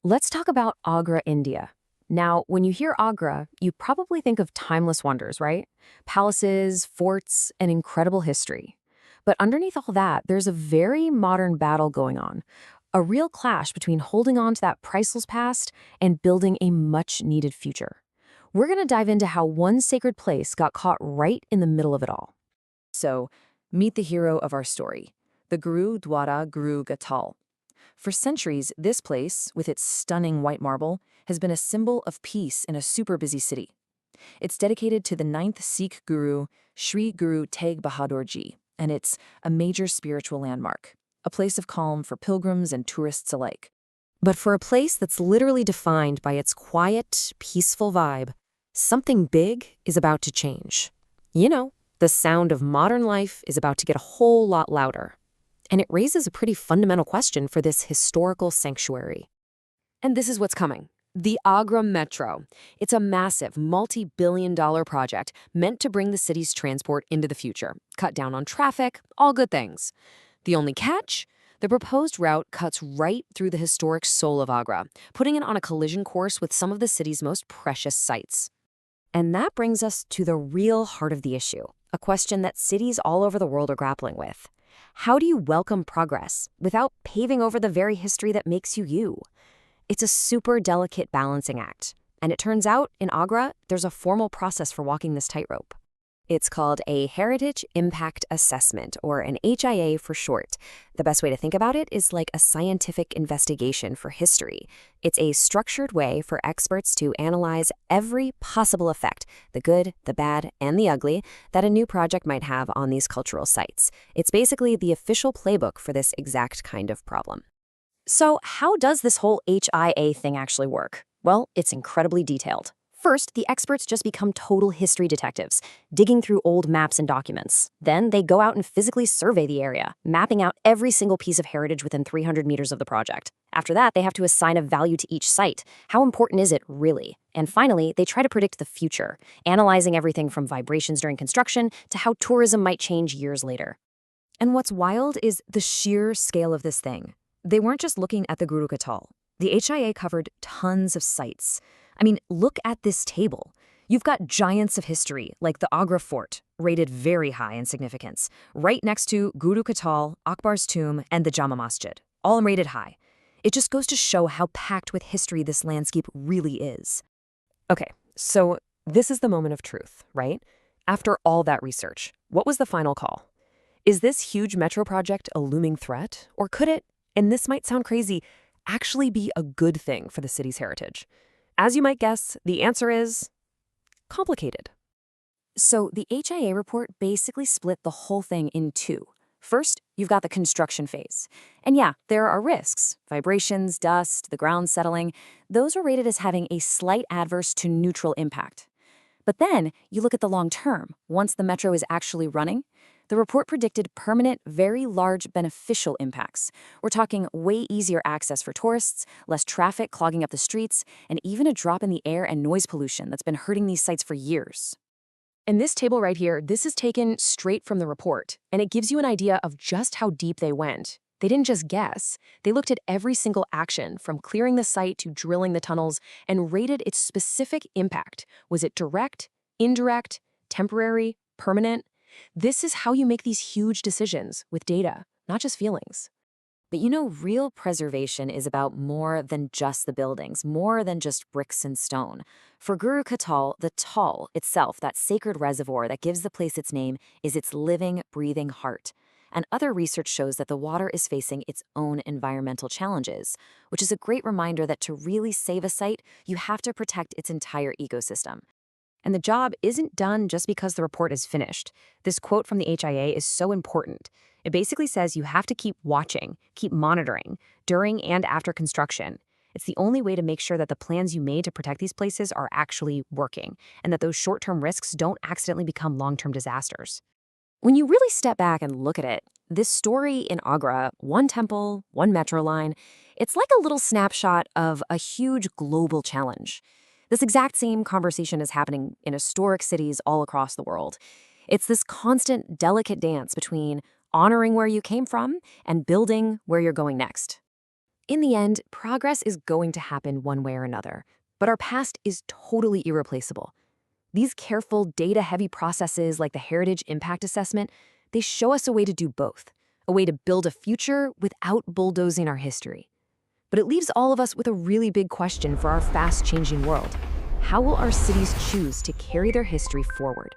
Let's talk about Agra, India. Now, when you hear Agra, you probably think of timeless wonders, right? Palaces, forts, and incredible history. But underneath all that, there's a very modern battle going on. A real clash between holding on to that priceless past and building a much-needed future. We're going to dive into how one sacred place got caught right in the middle of it all. So, meet the hero of our story, the Gurudwara Guru Ka Taal. For centuries, this place, with its stunning white marble, has been a symbol of peace in a super busy city. It's dedicated to the ninth Sikh Guru, Sri Guru Tegh Bahadur Ji, and it's a major spiritual landmark, a place of calm for pilgrims and tourists alike. But for a place that's literally defined by its quiet, peaceful vibe, something big is about to change. You know, the sound of modern life is about to get a whole lot louder. And it raises a pretty fundamental question for this historical sanctuary. And this is what's coming. The Agra Metro. It's a massive, multi-billion-dollar project meant to bring the city's transport into the future, cut down on traffic, all good things. The only catch? The proposed route cuts right through the historic soul of Agra, putting it on a collision course with some of the city's most precious sites. And that brings us to the real heart of the issue, a question that cities all over the world are grappling with. How do you welcome progress without paving over the very history that makes you you? It's a super delicate balancing act. And it turns out, in Agra, there's a formal process for walking this tightrope. It's called a Heritage Impact Assessment, or an HIA for short. The best way to think about it is like a scientific investigation for history. It's a structured way for experts to analyze every possible effect, the good, the bad, and the ugly, that a new project might have on these cultural sites. It's basically the official playbook for this exact kind of problem. So how does this whole HIA thing actually work? Well, it's incredibly detailed. First, the experts just become total history detectives, digging through old maps and documents. Then they go out and physically survey the area, mapping out every single piece of heritage within 300 meters of the project. After that, they have to assign a value to each site. How important is it, really? And finally, they try to predict the future, analyzing everything from vibrations during construction to how tourism might change years later. And what's wild is the sheer scale of this thing. They weren't just looking at the Guru Ka Taal. The HIA covered tons of sites. I mean, look at this table. You've got giants of history, like the Agra Fort, rated very high in significance, right next to Guru Ka Taal, Akbar's tomb, and the Jama Masjid, all rated high. It just goes to show how packed with history this landscape really is. Okay, so this is the moment of truth, right? After all that research, what was the final call? Is this huge metro project a looming threat, or could it, and this might sound crazy, actually be a good thing for the city's heritage? As you might guess, the answer is complicated. So the HIA report basically split the whole thing in two. First, you've got the construction phase. And yeah, there are risks. Vibrations, dust, the ground settling. Those are rated as having a slight adverse to neutral impact. But then you look at the long term. Once the metro is actually running, the report predicted permanent, very large beneficial impacts. We're talking way easier access for tourists, less traffic clogging up the streets, and even a drop in the air and noise pollution that's been hurting these sites for years. And this table right here, this is taken straight from the report, and it gives you an idea of just how deep they went. They didn't just guess. They looked at every single action, from clearing the site to drilling the tunnels, and rated its specific impact. Was it direct, indirect, temporary, permanent? This is how you make these huge decisions with data, not just feelings. But you know, real preservation is about more than just the buildings, more than just bricks and stone. For Guru Ka Taal, the Taal itself, that sacred reservoir that gives the place its name, is its living, breathing heart. And other research shows that the water is facing its own environmental challenges, which is a great reminder that to really save a site, you have to protect its entire ecosystem. And the job isn't done just because the report is finished. This quote from the HIA is so important. It basically says you have to keep watching, keep monitoring, during and after construction. It's the only way to make sure that the plans you made to protect these places are actually working, and that those short-term risks don't accidentally become long-term disasters. When you really step back and look at it, this story in Agra, one temple, one metro line, it's like a little snapshot of a huge global challenge. This exact same conversation is happening in historic cities all across the world. It's this constant, delicate dance between honoring where you came from and building where you're going next. In the end, progress is going to happen one way or another, but our past is totally irreplaceable. These careful, data-heavy processes like the Heritage Impact Assessment, they show us a way to do both, a way to build a future without bulldozing our history. But it leaves all of us with a really big question for our fast-changing world. How will our cities choose to carry their history forward?